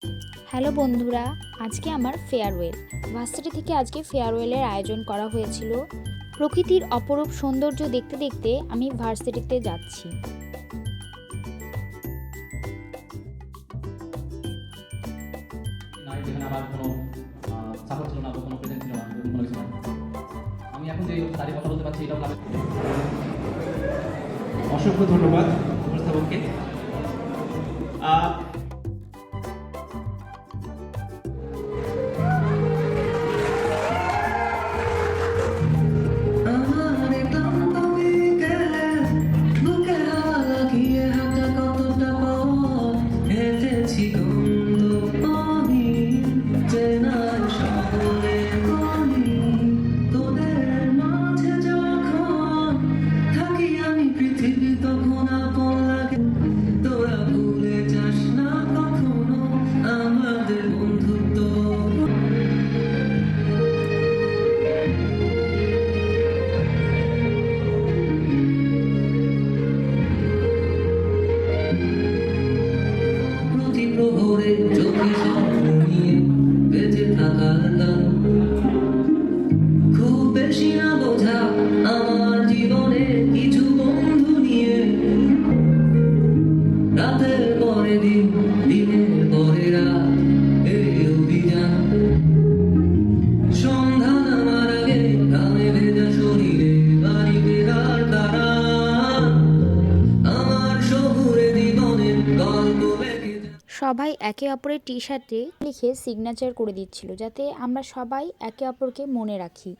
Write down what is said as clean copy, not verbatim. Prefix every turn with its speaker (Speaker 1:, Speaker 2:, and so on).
Speaker 1: Hello বন্ধুরা, আজকে আমার ফেয়ারওয়েল। ভার্সিটি থেকে আজকে ফেয়ারওয়েলের আয়োজন করা হয়েছিল। প্রকৃতির অপরূপ সৌন্দর্য দেখতে দেখতে আমি ভার্সিটিতে যাচ্ছি।
Speaker 2: নাই যেখানে আমার কোনো সাপোর্ট ছিল না বা কোনো প্রেজেন্ট ছিল না, এরকম কোনো কিছু নাই। আমি এখন যে দাঁড়িয়ে কথা বলতে পারছি এটাও ক্লাবের।
Speaker 3: অসংখ্য ধন্যবাদ উপস্থাপককে। আহ,
Speaker 4: আমারে ক্লান্ত বিকেলে বুকে হাওয়া লাগিয়ে হাঁটা কতটা পথ হেঁটেছি গন্তব্যহীন চেনার শহরে গলি তোদের মাঝে যখন থাকি আমি পৃথিবী তখন আপন লাগে তোরা ভুলে যাস না কখনো আমাদের বন্ধুত্ব। প্রতি প্রহরে চোখে স্বপ্ন নিয়ে বেঁচে থাকার গান খুব বেশি না বোঝা আমার জীবনে কিছু বন্ধু নিয়ে রাতের পরে দিন দিনের পরে রাত এই অভিযান সন্ধ্যা নামার আগে ঘামে ভেজা শরীরে বাড়ি ফেরার তারা আমার শহুরে জীবনের গল্প লেখে
Speaker 1: সবাই একে অপরের টি শার্টে লিখে সিগনেচার করে দিচ্ছিল, যাতে আমরা সবাই একে অপরকে মনে রাখি।